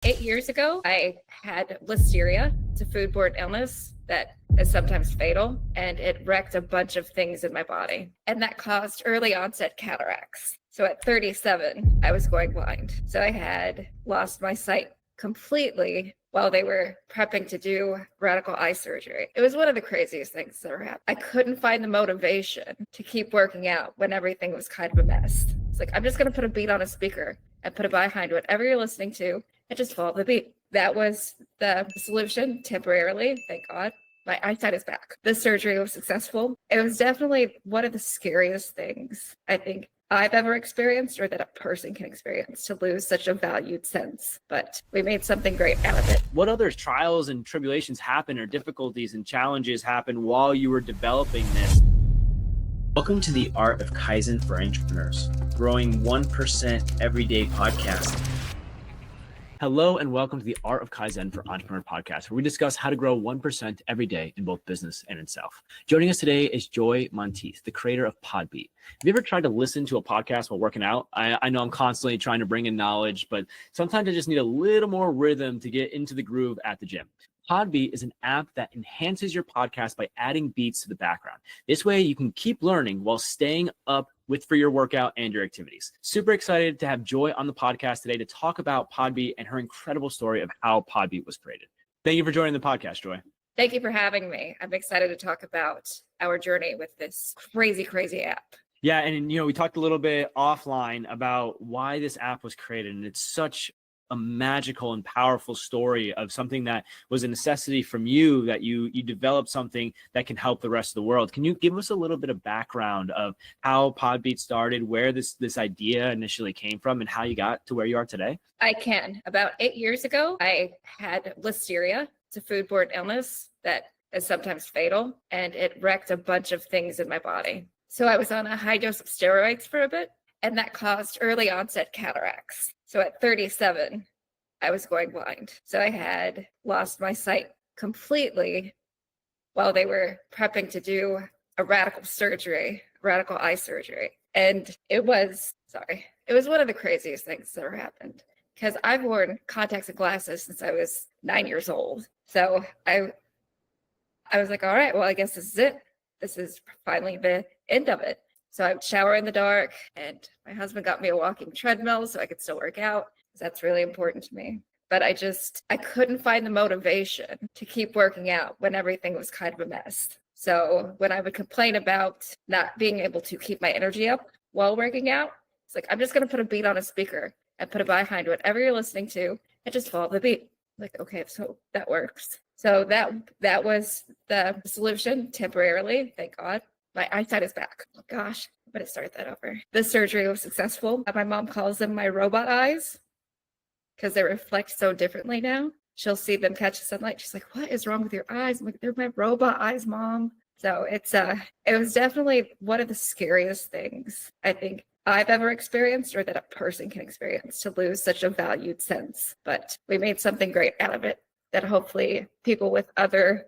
8 years ago, I had listeria. It's a foodborne illness that is sometimes fatal, and it wrecked a bunch of things in my body. And that caused early onset cataracts. So at 37, I was going blind. So I had lost my sight completely while they were prepping to do radical eye surgery. It was one of the craziest things that ever happened. I couldn't find the motivation to keep working out when everything was kind of a mess. It's like, I'm just going to put a beat on a speaker and put it behind whatever you're listening to and just follow the beat. That was the solution temporarily, thank God. My eyesight is back. The surgery was successful. It was definitely one of the scariest things I think I've ever experienced, or that a person can experience, to lose such a valued sense. But we made something great out of it. What other trials and tribulations happen, or difficulties and challenges happen while you were developing this? Welcome to the Art of Kaizen for Entrepreneurs, growing 1% everyday podcast. Hello, and welcome to the Art of Kaizen for Entrepreneur podcast, where we discuss how to grow 1% every day in both business and in self. Joining us today is Joy Monteith, the creator of Podbeat. Have you ever tried to listen to a podcast while working out? I know I'm constantly trying to bring in knowledge, but sometimes I just need a little more rhythm to get into the groove at the gym. Podbeat is an app that enhances your podcast by adding beats to the background. This way you can keep learning while staying up for your workout and your activities. Super excited to have Joy on the podcast today to talk about Podbeat and her incredible story of how Podbeat was created. Thank you for joining the podcast, Joy. Thank you for having me. I'm excited to talk about our journey with this crazy app. Yeah, and we talked a little bit offline about why this app was created, and it's such a magical and powerful story of something that was a necessity from you, that you developed something that can help the rest of the world. Can you give us a little bit of background of how Podbeat started, where this idea initially came from, and how you got to where you are today? I can. About 8 years ago, I had listeria. It's a foodborne illness that is sometimes fatal, and it wrecked a bunch of things in my body. So I was on a high dose of steroids for a bit, and that caused early onset cataracts. So at 37, I was going blind. So I had lost my sight completely while they were prepping to do a radical eye surgery. And it was one of the craziest things that ever happened, because I've worn contacts and glasses since I was 9 years old. So I was like, all right, well, I guess this is it. This is finally the end of it. So I would shower in the dark, and my husband got me a walking treadmill so I could still work out, because that's really important to me. But I couldn't find the motivation to keep working out when everything was kind of a mess. So when I would complain about not being able to keep my energy up while working out, it's like, I'm just going to put a beat on a speaker and put it behind whatever you're listening to and just follow the beat. Like, okay, so that works. So that was the solution temporarily, thank God. My eyesight is back. Oh gosh, I'm going to start that over. The surgery was successful. My mom calls them my robot eyes, because they reflect so differently now. She'll see them catch the sunlight. She's like, what is wrong with your eyes? I'm like, they're my robot eyes, Mom. So it was definitely one of the scariest things I think I've ever experienced, or that a person can experience, to lose such a valued sense. But we made something great out of it that hopefully people with other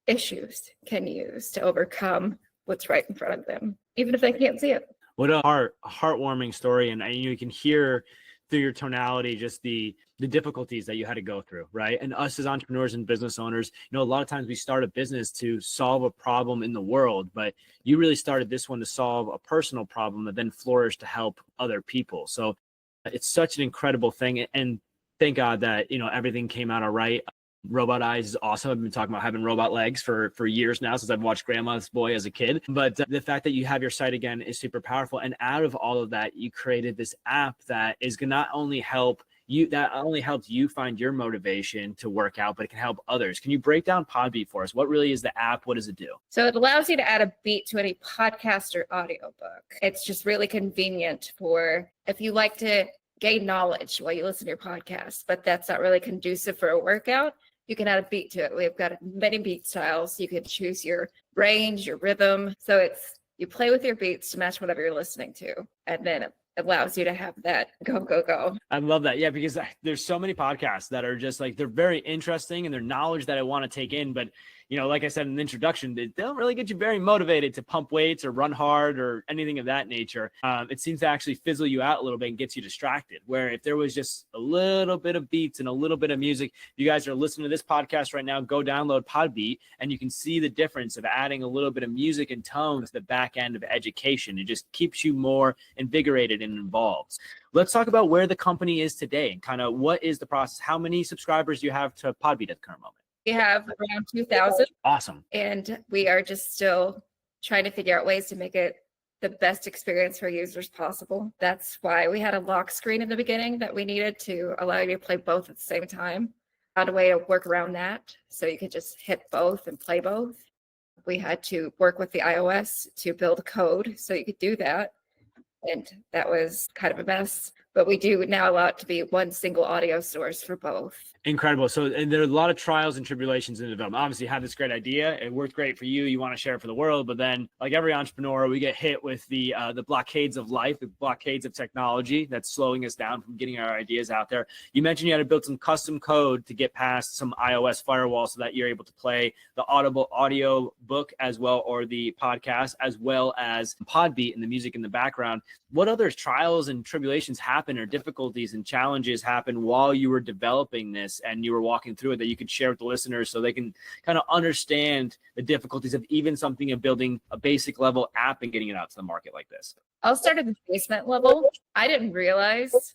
issues can use to overcome what's right in front of them, even if they can't see it. What a heartwarming story. And you can hear through your tonality just the difficulties that you had to go through, right? And us as entrepreneurs and business owners, a lot of times we start a business to solve a problem in the world, but you really started this one to solve a personal problem that then flourished to help other people. So it's such an incredible thing. And thank God that, everything came out all right. Robot eyes is awesome. I've been talking about having robot legs for years now, since I've watched Grandma's Boy as a kid. But the fact that you have your sight again is super powerful. And out of all of that, you created this app that is going to not only helped you find your motivation to work out, but it can help others. Can you break down Podbeat for us? What really is the app? What does it do? So it allows you to add a beat to any podcast or audiobook. It's just really convenient for if you like to gain knowledge while you listen to your podcast, but that's not really conducive for a workout. You can add a beat to it. We've got many beat styles. You can choose your range, your rhythm. So you play with your beats to match whatever you're listening to. And then it allows you to have that go. I love that. Yeah, because there's so many podcasts that are just like, they're very interesting and they're knowledge that I want to take in, but like I said in the introduction, they don't really get you very motivated to pump weights or run hard or anything of that nature. It seems to actually fizzle you out a little bit and gets you distracted. Where if there was just a little bit of beats and a little bit of music, you guys are listening to this podcast right now, go download Podbeat and you can see the difference of adding a little bit of music and tone to the back end of education. It just keeps you more invigorated and involved. Let's talk about where the company is today and kind of what is the process. How many subscribers do you have to Podbeat at the current moment? We have around 2,000. Awesome. And we are just still trying to figure out ways to make it the best experience for users possible. That's why we had a lock screen in the beginning that we needed to allow you to play both at the same time. Found a way to work around that so you could just hit both and play both. We had to work with the iOS to build code so you could do that. And that was kind of a mess. But we do now allow it to be one single audio source for both. Incredible. So, and there are a lot of trials and tribulations in development. Obviously, you have this great idea. It worked great for you. You want to share it for the world. But then, like every entrepreneur, we get hit with the blockades of life, the blockades of technology that's slowing us down from getting our ideas out there. You mentioned you had to build some custom code to get past some iOS firewall so that you're able to play the Audible audio book as well, or the podcast, as well as Podbeat and the music in the background. What other trials and tribulations happen, or difficulties and challenges happen while you were developing this and you were walking through it that you could share with the listeners so they can kind of understand the difficulties of even something of building a basic level app and getting it out to the market like this? I'll start at the basement level. I didn't realize,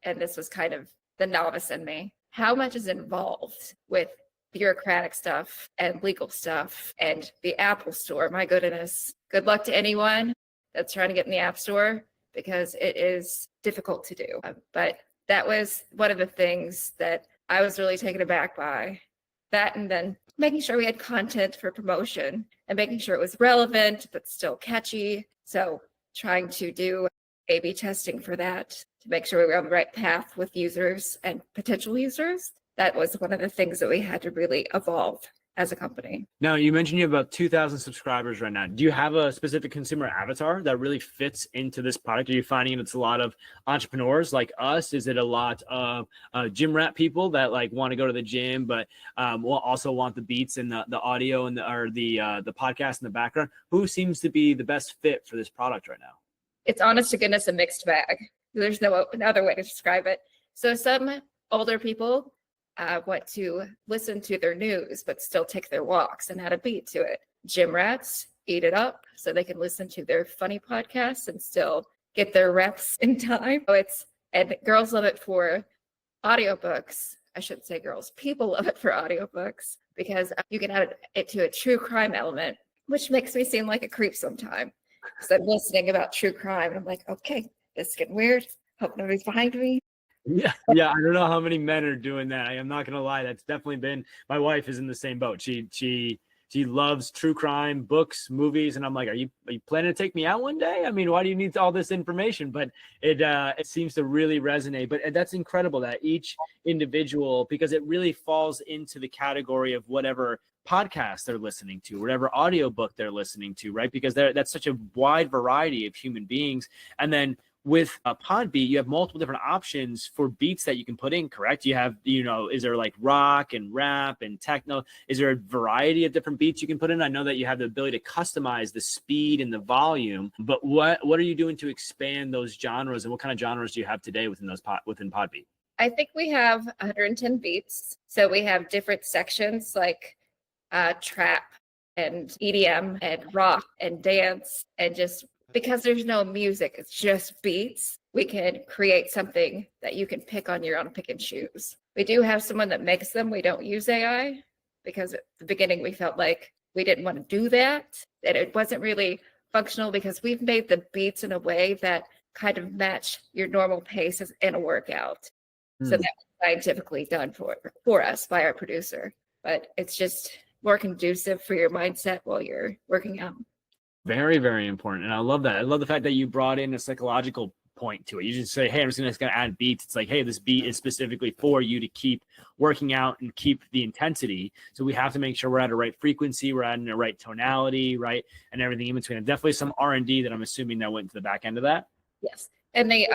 and this was kind of the novice in me, how much is involved with bureaucratic stuff and legal stuff and the Apple Store. My goodness, good luck to anyone that's trying to get in the App Store, because it is difficult to do. But that was one of the things that I was really taken aback by. That, and then making sure we had content for promotion and making sure it was relevant but still catchy. So trying to do A/B testing for that to make sure we were on the right path with users and potential users. That was one of the things that we had to really evolve as a company. Now, you mentioned you have about 2,000 subscribers right now. Do you have a specific consumer avatar that really fits into this product? Are you finding it's a lot of entrepreneurs like us? Is it a lot of gym rat people that like want to go to the gym, but will also want the beats and the audio and the podcast in the background? Who seems to be the best fit for this product right now? It's honest to goodness a mixed bag. There's no other way to describe it. So some older people want to listen to their news, but still take their walks and add a beat to it. Gym rats eat it up so they can listen to their funny podcasts and still get their reps in time. And girls love it for audiobooks. I shouldn't say girls, people love it for audiobooks because you can add it to a true crime element, which makes me seem like a creep sometimes. So I'm listening about true crime and I'm like, okay, this is getting weird. Hope nobody's behind me. Yeah. I don't know how many men are doing that. I am not going to lie. That's definitely been, my wife is in the same boat. She loves true crime books, movies. And I'm like, are you planning to take me out one day? I mean, why do you need all this information? But it seems to really resonate. But that's incredible that each individual, because it really falls into the category of whatever podcast they're listening to, whatever audiobook they're listening to, right? Because that's such a wide variety of human beings. And then with a Podbeat, you have multiple different options for beats that you can put in, correct? You have, is there like rock and rap and techno? Is there a variety of different beats you can put in? I know that you have the ability to customize the speed and the volume, but what are you doing to expand those genres, and what kind of genres do you have today within Podbeat? I think we have 110 beats. So we have different sections like trap and EDM and rock and dance, and just because there's no music, it's just beats, we can create something that you can pick on your own, pick and choose. We do have someone that makes them. We don't use AI because at the beginning we felt like we didn't want to do that, and it wasn't really functional because we've made the beats in a way that kind of match your normal pace in a workout. So that was scientifically done for us by our producer, but it's just more conducive for your mindset while you're working out. Very, very important. And I love that. I love the fact that you brought in a psychological point to it. You just say, hey, I'm just going to add beats. It's like, hey, this beat is specifically for you to keep working out and keep the intensity. So we have to make sure we're at a right frequency, we're at the right tonality, right? And everything in between. And definitely some R&D that I'm assuming that went to the back end of that. Yes. And they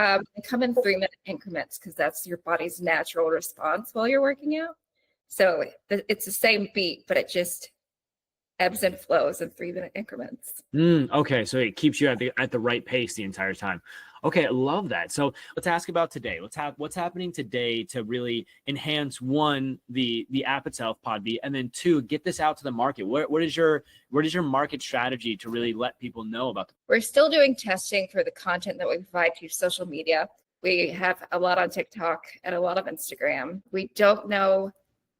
come in 3-minute increments because that's your body's natural response while you're working out. So it's the same beat, but it just ebbs and flows in 3-minute increments. Okay, so it keeps you at the right pace the entire time. Okay, I love that. So let's ask about today. What's happening today to really enhance, one, the app itself, Podbeat, and then two, get this out to the market. What is your market strategy to really let people know about We're still doing testing for the content that we provide to social media. We have a lot on TikTok and a lot of Instagram. We don't know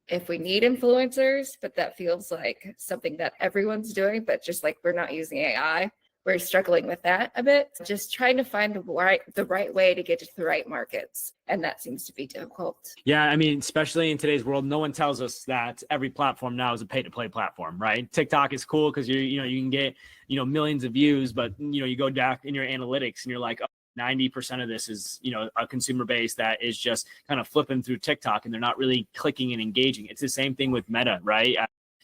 if we need influencers, but that feels like something that everyone's doing, but just like we're not using AI. We're struggling with that a bit, just trying to find the right way to get to the right markets. And that seems to be difficult. Yeah, I mean, especially in today's world, no one tells us that every platform now is a pay-to-play platform, right? TikTok is cool because you can get millions of views, but you go back in your analytics and you're like, oh, 90% of this is a consumer base that is just kind of flipping through TikTok and they're not really clicking and engaging. It's the same thing with Meta, right?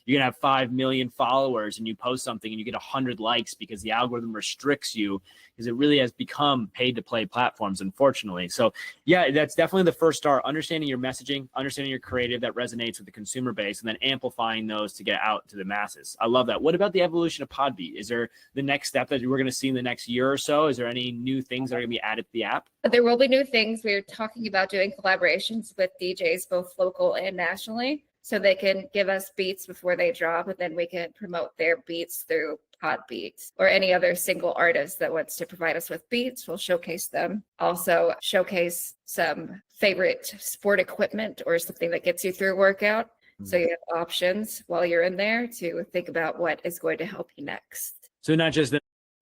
You can have 5 million followers and you post something and you get 100 likes because the algorithm restricts you, because it really has become paid to play platforms, unfortunately. So yeah, that's definitely the first start, understanding your messaging, understanding your creative that resonates with the consumer base, and then amplifying those to get out to the masses. I love that. What about the evolution of Podbeat? Is there the next step that we're going to see in the next year or so? Is there any new things that are going to be added to the app? There will be new things. We're talking about doing collaborations with DJs, both local and nationally, so they can give us beats before they drop, and then we can promote their beats through Podbeat, or any other single artist that wants to provide us with beats. We'll showcase them. Also showcase some favorite sport equipment or something that gets you through a workout. So you have options while you're in there to think about what is going to help you next. So not just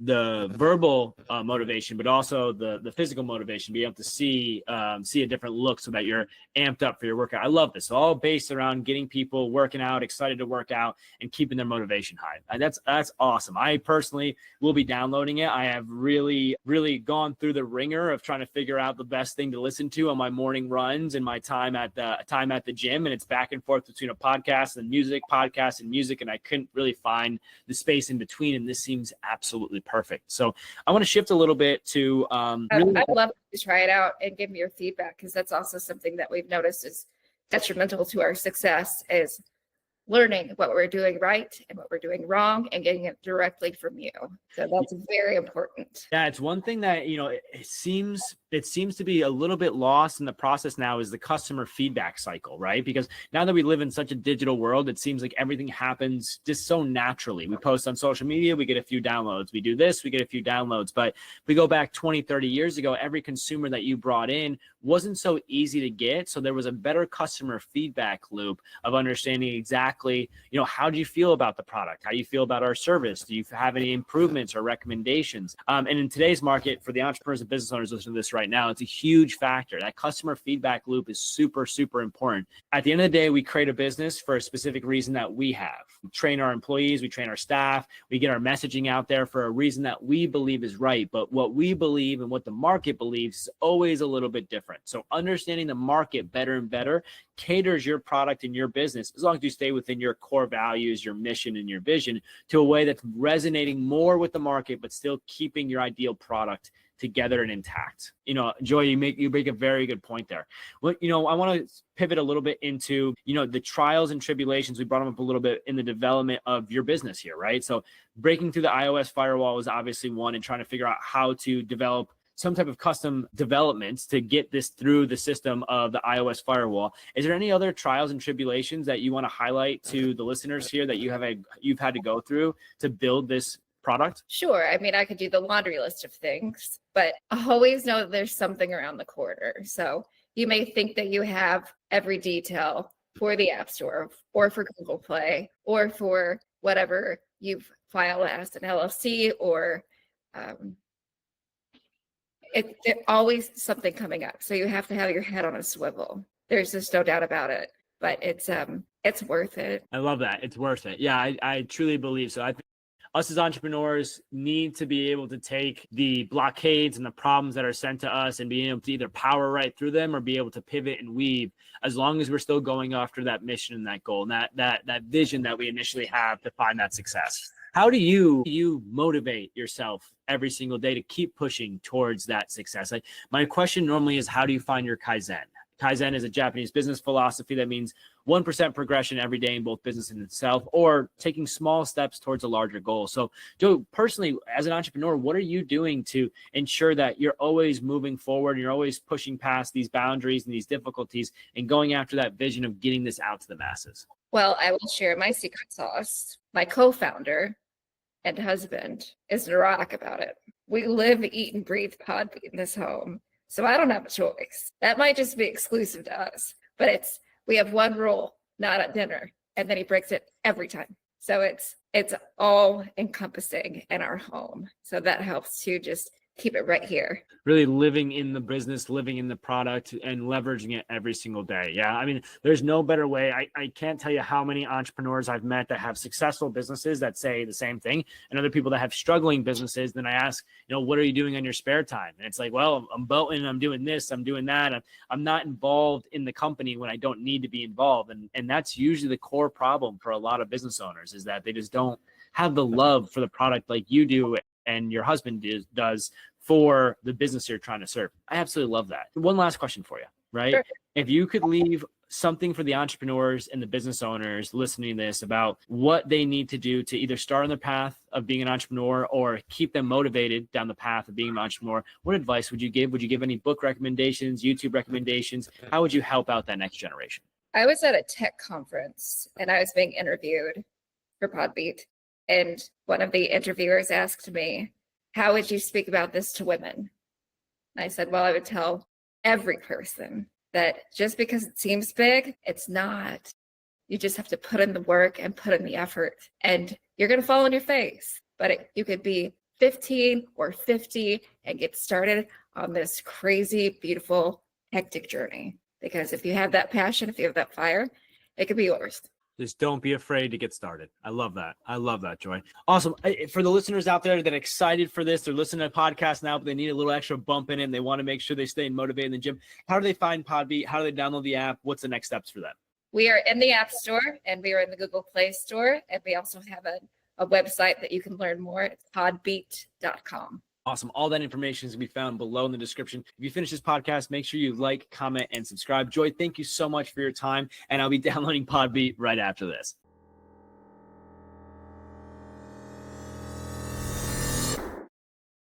the verbal motivation, but also the physical motivation, be able to see a different look so that you're amped up for your workout. I love this. All based around getting people working out, excited to work out, and keeping their motivation high. That's awesome. I personally will be downloading it. I have really, really gone through the ringer of trying to figure out the best thing to listen to on my morning runs and my time at the gym. And it's back and forth between a podcast and music, and I couldn't really find the space in between. And this seems absolutely perfect. So I want to shift a little bit to I'd love to try it out and give me your feedback, because that's also something that we've noticed is detrimental to our success, is learning what we're doing right and what we're doing wrong and getting it directly from you. So that's very important. Yeah, it's one thing that it seems to be a little bit lost in the process now, is the customer feedback cycle, right? Because now that we live in such a digital world, it seems like everything happens just so naturally. We post on social media, we get a few downloads. We do this, we get a few downloads. But if we go back 20, 30 years ago, every consumer that you brought in wasn't so easy to get. So there was a better customer feedback loop of understanding exactly, how do you feel about the product? How do you feel about our service? Do you have any improvements or recommendations? And in today's market, for the entrepreneurs and business owners listening to this right now, it's a huge factor. That customer feedback loop is super, super important. At the end of the day, we create a business for a specific reason that we have. We train our employees, we train our staff, we get our messaging out there for a reason that we believe is right. But what we believe and what the market believes is always a little bit different. So understanding the market better and better caters your product and your business, as long as you stay within your core values, your mission, and your vision, to a way that's resonating more with the market, but still keeping your ideal product together and intact. Joy, you make a very good point there. Well, I want to pivot a little bit into, the trials and tribulations. We brought them up a little bit in the development of your business here, right? So breaking through the iOS firewall was obviously one, and trying to figure out how to develop some type of custom developments to get this through the system of the iOS firewall. Is there any other trials and tribulations that you want to highlight to the listeners here that you've had to go through to build this product? Sure. I mean, I could do the laundry list of things, but I always know that there's something around the corner. So you may think that you have every detail for the App Store or for Google Play or for whatever you've filed as an LLC, or it's always something coming up. So you have to have your head on a swivel. There's just no doubt about it, but it's worth it. I love that. It's worth it. Yeah, I truly believe so. I think us as entrepreneurs need to be able to take the blockades and the problems that are sent to us and be able to either power right through them or be able to pivot and weave, as long as we're still going after that mission and that goal and that vision that we initially have to find that success. How do you motivate yourself every single day to keep pushing towards that success? My question normally is, how do you find your Kaizen? Kaizen is a Japanese business philosophy that means 1% progression every day in both business and itself, or taking small steps towards a larger goal. So, Joe, personally, as an entrepreneur, what are you doing to ensure that you're always moving forward, and you're always pushing past these boundaries and these difficulties and going after that vision of getting this out to the masses? Well, I will share my secret sauce. My co-founder and husband is neurotic about it. We live, eat, and breathe Podbeat in this home. So I don't have a choice. That might just be exclusive to us, but we have one rule, not at dinner. And then he breaks it every time. So it's all encompassing in our home. So that helps to just keep it right here. Really living in the business, living in the product, and leveraging it every single day. Yeah. I mean, there's no better way. I can't tell you how many entrepreneurs I've met that have successful businesses that say the same thing, and other people that have struggling businesses. Then I ask, what are you doing on your spare time? And it's like, well, I'm boating, I'm doing this, I'm doing that. I'm not involved in the company when I don't need to be involved. And that's usually the core problem for a lot of business owners, is that they just don't have the love for the product like you do and your husband does for the business you're trying to serve. I absolutely love that. One last question for you, right? Sure. If you could leave something for the entrepreneurs and the business owners listening to this about what they need to do to either start on the path of being an entrepreneur or keep them motivated down the path of being an entrepreneur, what advice would you give? Would you give any book recommendations, YouTube recommendations? How would you help out that next generation? I was at a tech conference and I was being interviewed for Podbeat. And one of the interviewers asked me, how would you speak about this to women? And I said, well, I would tell every person that just because it seems big, it's not. You just have to put in the work and put in the effort, and you're going to fall on your face. But you could be 15 or 50 and get started on this crazy, beautiful, hectic journey. Because if you have that passion, if you have that fire, it could be yours. Just don't be afraid to get started. I love that. I love that, Joy. Awesome. For the listeners out there that are excited for this, they're listening to podcasts now, but they need a little extra bump in it, and they want to make sure they stay motivated in the gym. How do they find Podbeat? How do they download the app? What's the next steps for them? We are in the App Store, and we are in the Google Play Store. And we also have a website that you can learn more. It's podbeat.com. Awesome. All that information is going to be found below in the description. If you finish this podcast, make sure you like, comment, and subscribe. Joy, thank you so much for your time. And I'll be downloading Podbeat right after this.